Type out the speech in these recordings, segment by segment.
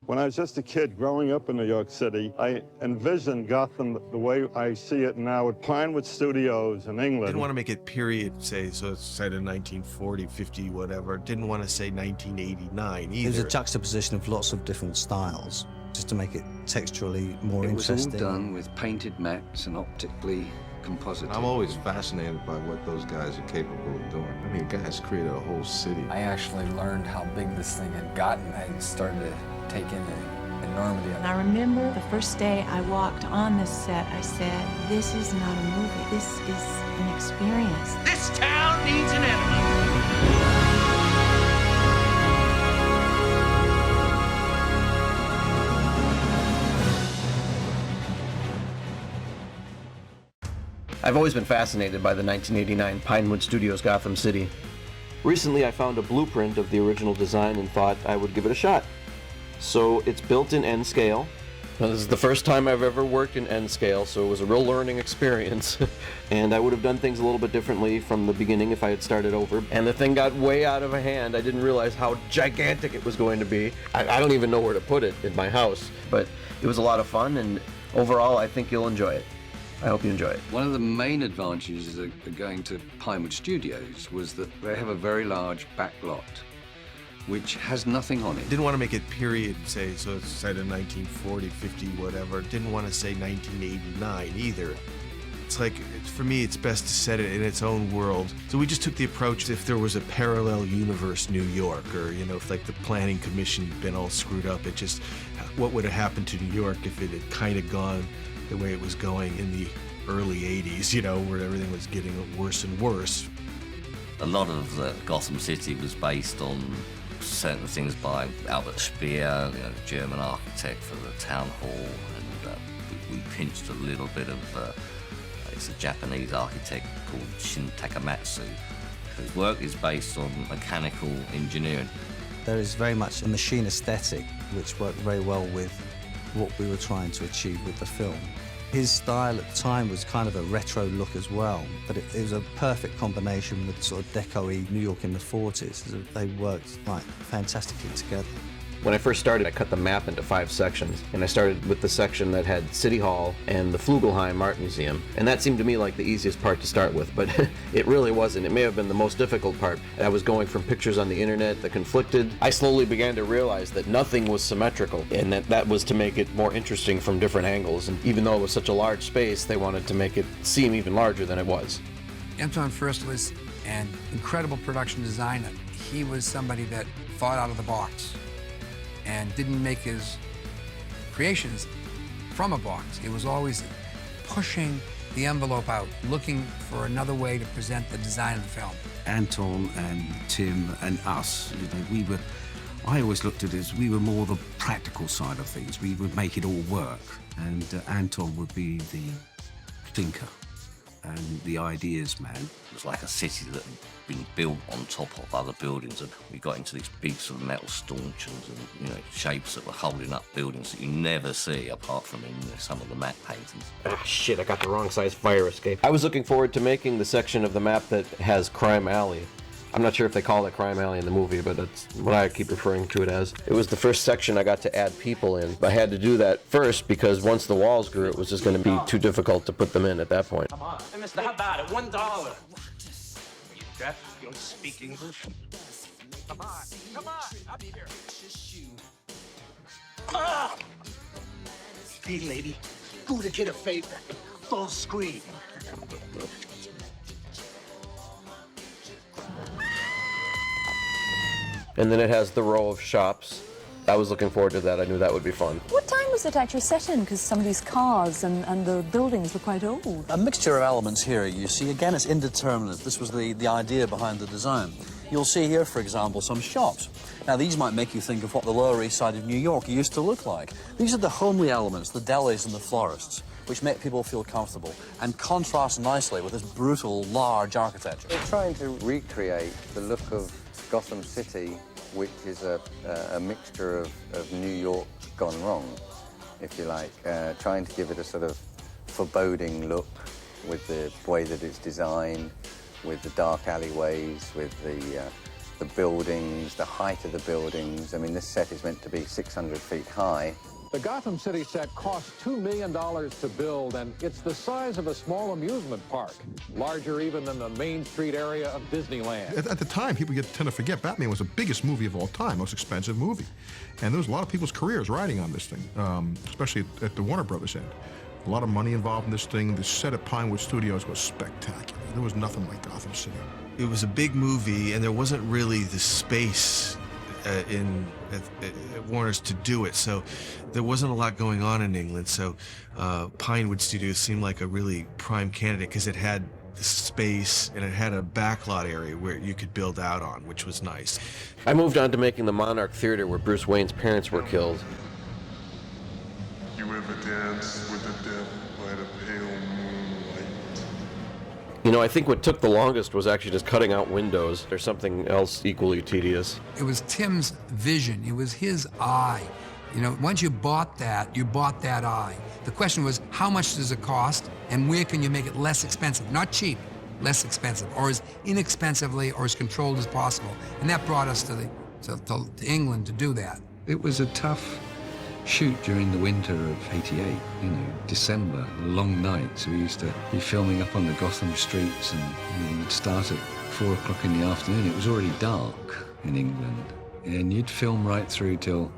When I was just a kid growing up in New York City, I envisioned Gotham the way I see it now at Pinewood Studios in England. Didn't want to make it period, say, so it's set in 1940, 50, whatever. Didn't want to say 1989 either. It was a juxtaposition of lots of different styles, just to make it texturally more interesting. It was all done with painted mattes and optically composited. I'm always fascinated by what those guys are capable of doing. I mean, guys created a whole city. I actually learned how big this thing had gotten. I started to take in the enormity of it. I remember the first day I walked on this set, I said, this is not a movie, this is an experience. This town needs an enema. I've always been fascinated by the 1989 Pinewood Studios Gotham City. Recently I found a blueprint of the original design and thought I would give it a shot. So it's built in N scale. Now, this is the first time I've ever worked in N scale, so it was a real learning experience. And I would have done things a little bit differently from the beginning if I had started over. And the thing got way out of hand. I didn't realize how gigantic it was going to be. I don't even know where to put it in my house. But it was a lot of fun, and overall I think you'll enjoy it. I hope you enjoy it. One of the main advantages of going to Pinewood Studios was that they have a very large back lot, which has nothing on it. Didn't want to make it period, say, so it's set in 1940, 50, whatever. Didn't want to say 1989 either. It's like, for me, it's best to set it in its own world. So we just took the approach if there was a parallel universe New York, or, you know, if like the planning commission had been all screwed up, it just, what would have happened to New York if it had kind of gone the way it was going in the early 80s, you know, where everything was getting worse and worse. A lot of Gotham City was based on certain things by Albert Speer, you know, the German architect for the town hall, and we pinched a little bit of, it's a Japanese architect called Shin Takamatsu, whose work is based on mechanical engineering. There is very much a machine aesthetic, which worked very well with what we were trying to achieve with the film. His style at the time was kind of a retro look as well, but it was a perfect combination with sort of deco-y New York in the 40s. They worked like fantastically together. When I first started, I cut the map into 5 sections, and I started with the section that had City Hall and the Flugelheim Art Museum, and that seemed to me like the easiest part to start with, but it really wasn't. It may have been the most difficult part. I was going from pictures on the internet that conflicted. I slowly began to realize that nothing was symmetrical, and that was to make it more interesting from different angles, and even though it was such a large space, they wanted to make it seem even larger than it was. Anton first was an incredible production designer. He was somebody that thought out of the box and didn't make his creations from a box. It was always pushing the envelope out, looking for another way to present the design of the film. Anton and Tim and us, you know, I always looked at it as we were more the practical side of things. We would make it all work, and Anton would be the thinker and the ideas man. It was like a city that had been built on top of other buildings, and we got into these big sort of metal stanchions and, you know, shapes that were holding up buildings that you never see apart from in some of the matte paintings. Ah, shit, I got the wrong size fire escape. I was looking forward to making the section of the map that has Crime Alley. I'm not sure if they call it Crime Alley in the movie, but that's what I keep referring to it as. It was the first section I got to add people in. I had to do that first because once the walls grew, it was just going to be too difficult to put them in at that point. Come on. Hey, mister, how about it? $1. Are you deaf? You don't speak English? Come on, up here. Ah! Hey, lady, do the kid a favor. Full screen. And then it has the row of shops. I was looking forward to that. I knew that would be fun. What time was it actually set in? Because some of these cars and the buildings were quite old. A mixture of elements here, you see. Again, it's indeterminate. This was the idea behind the design. You'll see here, for example, some shops. Now, these might make you think of what the Lower East Side of New York used to look like. These are the homely elements, the delis and the florists, which make people feel comfortable and contrast nicely with this brutal, large architecture. We're trying to recreate the look of Gotham City, which is a mixture of New York gone wrong, if you like, trying to give it a sort of foreboding look with the way that it's designed, with the dark alleyways, with the the buildings, the height of the buildings. I mean, this set is meant to be 600 feet high. The Gotham City set cost $2 million to build, and it's the size of a small amusement park, larger even than the Main Street area of Disneyland. At the time, people tend to forget Batman was the biggest movie of all time, most expensive movie. And there was a lot of people's careers riding on this thing, especially at the Warner Brothers end. A lot of money involved in this thing. The set at Pinewood Studios was spectacular. There was nothing like Gotham City. It was a big movie, and there wasn't really the space at Warner's to do it, so there wasn't a lot going on in England. So Pinewood Studios seemed like a really prime candidate because it had the space and it had a backlot area where you could build out on, which was nice. I moved on to making the Monarch Theater where Bruce Wayne's parents were killed. You ever dance with the devil by the pale moonlight? You know, I think what took the longest was actually just cutting out windows. There's something else equally tedious. It was Tim's vision. It was his eye. You know, once you bought that eye. The question was, how much does it cost, and where can you make it less expensive? Not cheap, less expensive, or as inexpensively or as controlled as possible. And that brought us to England to do that. It was a tough shoot during the winter of '88, you know, December, long nights. We used to be filming up on the Gotham streets, and we'd start at 4 o'clock in the afternoon. It was already dark in England, and you'd film right through till,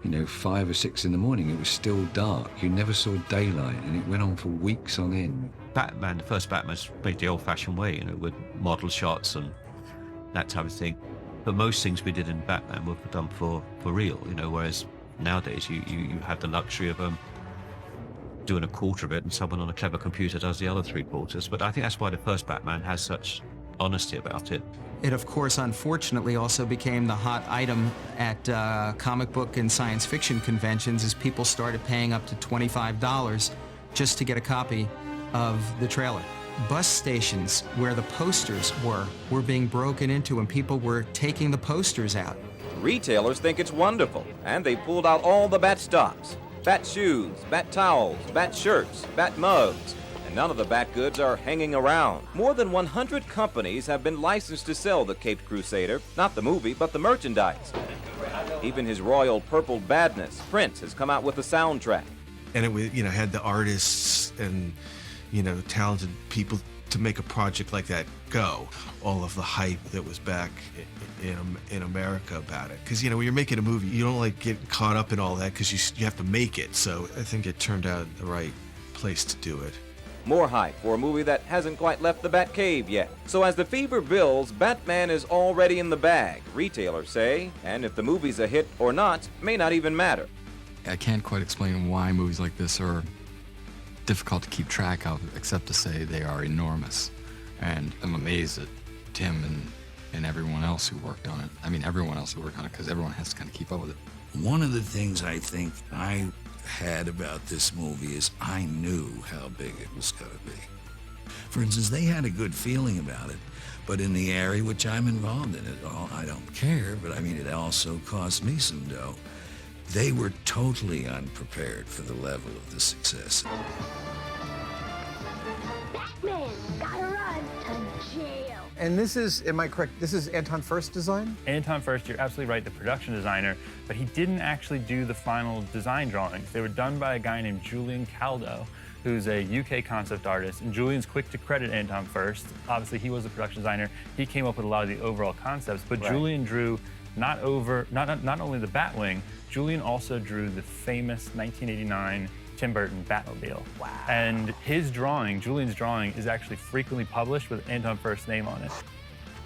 you know, 5 or 6 in the morning. It was still dark. You never saw daylight, and it went on for weeks on end. Batman, the first Batman's made the old-fashioned way, you know, with model shots and that type of thing. But most things we did in Batman were done for real, you know, whereas nowadays you have the luxury of doing a quarter of it and someone on a clever computer does the other 3/4. But I think that's why the first Batman has such honesty about it. It, of course, unfortunately also became the hot item at comic book and science fiction conventions as people started paying up to $25 just to get a copy of the trailer. Bus stations where the posters were being broken into and people were taking the posters out. Retailers think it's wonderful, and they pulled out all the Bat stocks. Bat shoes, Bat towels, Bat shirts, Bat mugs, and none of the Bat goods are hanging around. More than 100 companies have been licensed to sell the Caped Crusader, not the movie, but the merchandise. Even his royal purple badness, Prince, has come out with a soundtrack. And it was, you know, had the artists and, you know, talented people to make a project like that go. All of the hype that was back in America about it. Because, you know, when you're making a movie, you don't like get caught up in all that because you have to make it. So I think it turned out the right place to do it. More hype for a movie that hasn't quite left the Bat Cave yet. So as the fever builds, Batman is already in the bag, retailers say, and if the movie's a hit or not, may not even matter. I can't quite explain why movies like this are difficult to keep track of, except to say they are enormous. And I'm amazed at Tim and everyone else who worked on it. I mean, everyone else who worked on it, because everyone has to kind of keep up with it. One of the things I think I had about this movie is I knew how big it was going to be. For instance, they had a good feeling about it, but in the area which I'm involved in it all, I don't care, but I mean, it also cost me some dough. They were totally unprepared for the level of the success. Batman, gotta run to jail. And this is, am I correct, this is Anton Furst's design? Anton Furst, you're absolutely right, the production designer, but he didn't actually do the final design drawings. They were done by a guy named Julian Caldo, who's a UK concept artist, and Julian's quick to credit Anton Furst. Obviously, he was the production designer. He came up with a lot of the overall concepts, but right. Julian drew not only the Batwing, Julian also drew the famous 1989 Tim Burton Batmobile. Wow. And his drawing, Julian's drawing, is actually frequently published with Anton Furst's name on it.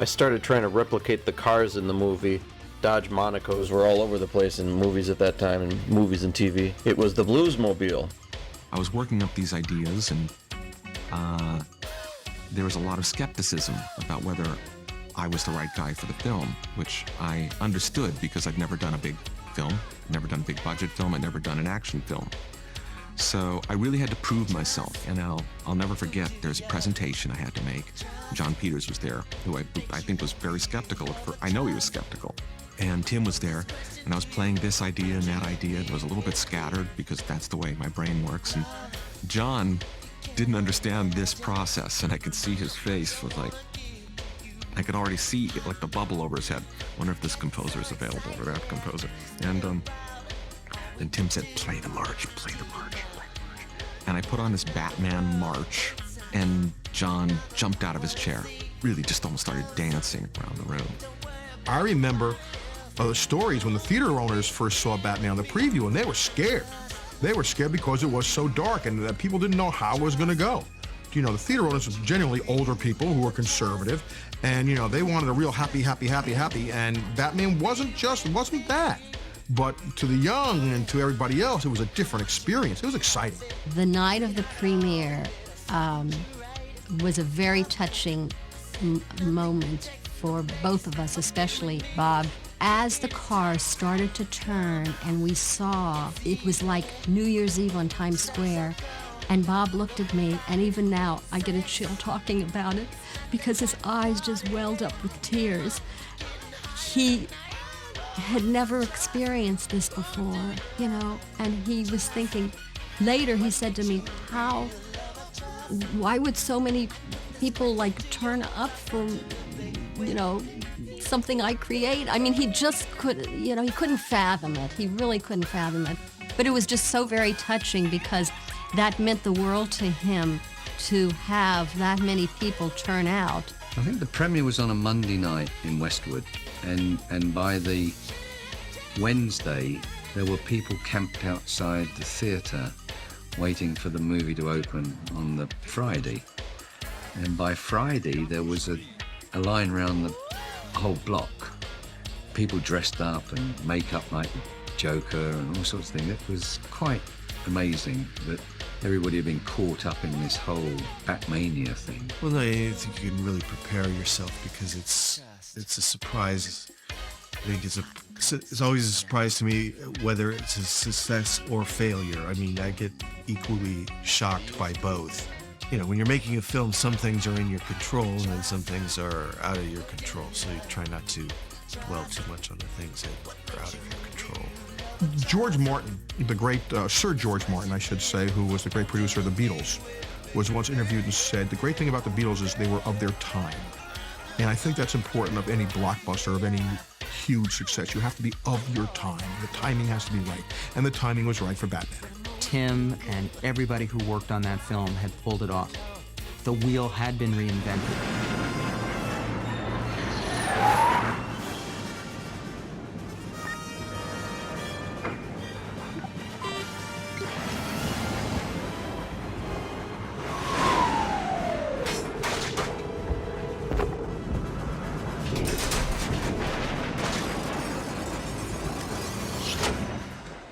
I started trying to replicate the cars in the movie. Dodge Monacos were all over the place in movies at that time, and movies and TV. It was the Bluesmobile. I was working up these ideas, and there was a lot of skepticism about whether I was the right guy for the film, which I understood because I'd never done a big film, never done a big budget film, I'd never done an action film. So I really had to prove myself, and I'll never forget, there's a presentation I had to make. John Peters was there, who I think was very skeptical. I know he was skeptical. And Tim was there, and I was playing this idea and that idea. It was a little bit scattered because that's the way my brain works. And John didn't understand this process, and I could see his face was like, I could already see like the bubble over his head. Wonder if this composer is available, or that composer. And then Tim said, play the march, play the march, play the march. And I put on this Batman march, and John jumped out of his chair. Really just almost started dancing around the room. I remember the stories when the theater owners first saw Batman on the preview, and they were scared. They were scared because it was so dark, and that people didn't know how it was going to go. You know, the theater owners were generally older people who were conservative, and, you know, they wanted a real happy, and Batman wasn't that. But to the young and to everybody else, it was a different experience. It was exciting. The night of the premiere was a very touching moment for both of us, especially Bob. As the cars started to turn and we saw, it was like New Year's Eve on Times Square, and Bob looked at me, and even now I get a chill talking about it because his eyes just welled up with tears. He had never experienced this before, you know, and he was thinking, later he said to me, why would so many people like turn up for, you know, something I create? I mean, he just couldn't, you know, he couldn't fathom it. He really couldn't fathom it. But it was just so very touching because that meant the world to him to have that many people turn out. I think the premiere was on a Monday night in Westwood, and by the Wednesday, there were people camped outside the theatre waiting for the movie to open on the Friday. And by Friday, there was a line around the whole block. People dressed up and makeup like the Joker and all sorts of things. It was quite amazing that everybody had been caught up in this whole Bat-mania thing. Well, no, I think you can really prepare yourself because it's a surprise. I think it's always a surprise to me whether it's a success or failure. I mean, I get equally shocked by both. You know, when you're making a film, some things are in your control and then some things are out of your control. So you try not to dwell too much on the things that are out of your control. George Martin, the great Sir George Martin, I should say, who was the great producer of the Beatles, was once interviewed and said, the great thing about the Beatles is they were of their time. And I think that's important of any blockbuster, of any huge success. You have to be of your time. The timing has to be right. And the timing was right for Batman. Tim and everybody who worked on that film had pulled it off. The wheel had been reinvented.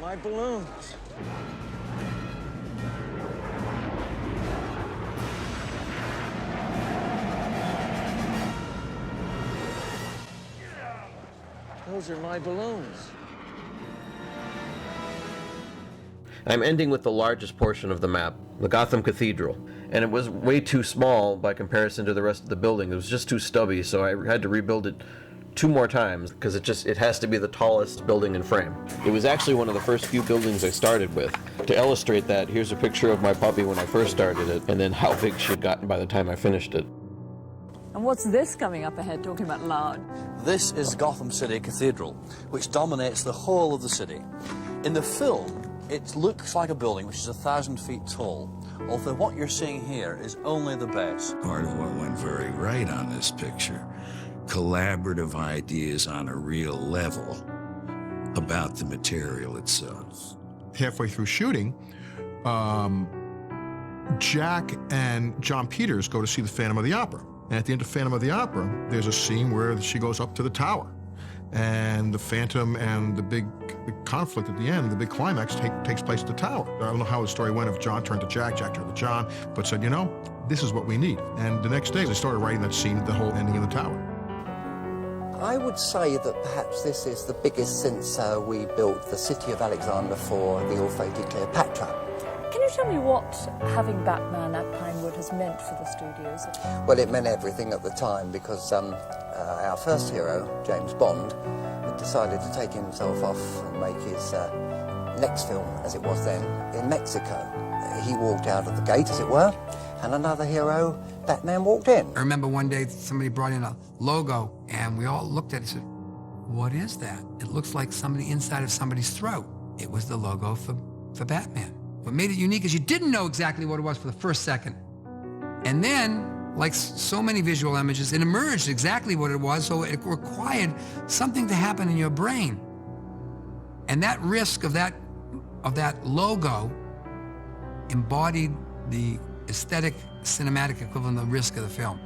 My balloons. Those are my balloons. I'm ending with the largest portion of the map, the Gotham Cathedral. And it was way too small by comparison to the rest of the building. It was just too stubby, so I had to rebuild it 2 more times because it has to be the tallest building in frame. It was actually one of the first few buildings I started with. To illustrate that, here's a picture of my puppy when I first started it, and then how big she had gotten by the time I finished it. And what's this coming up ahead, talking about loud? This is Gotham City Cathedral, which dominates the whole of the city. In the film, it looks like a building which is 1,000 feet tall, although what you're seeing here is only the base. Part of what went very right on this picture, collaborative ideas on a real level about the material itself. Halfway through shooting, Jack and John Peters go to see the Phantom of the Opera. And at the end of Phantom of the Opera, there's a scene where she goes up to the tower. And the Phantom and the big conflict at the end, the big climax takes place at the tower. I don't know how the story went, if John turned to Jack, Jack turned to John, but said, you know, this is what we need. And the next day, they started writing that scene, the whole ending in the tower. I would say that perhaps this is the biggest since we built the city of Alexander for the ill-fated Cleopatra. Can you tell me what having Batman at Pinewood has meant for the studios? Well, it meant everything at the time because our first hero, James Bond, had decided to take himself off and make his next film, as it was then, in Mexico. He walked out of the gate, as it were, and another hero, Batman, walked in. I remember one day somebody brought in a logo, and we all looked at it and said, what is that? It looks like somebody inside of somebody's throat. It was the logo for Batman. What made it unique is you didn't know exactly what it was for the first second. And then, like so many visual images, it emerged exactly what it was, so it required something to happen in your brain. And that risk of that logo embodied the aesthetic, cinematic equivalent of the risk of the film.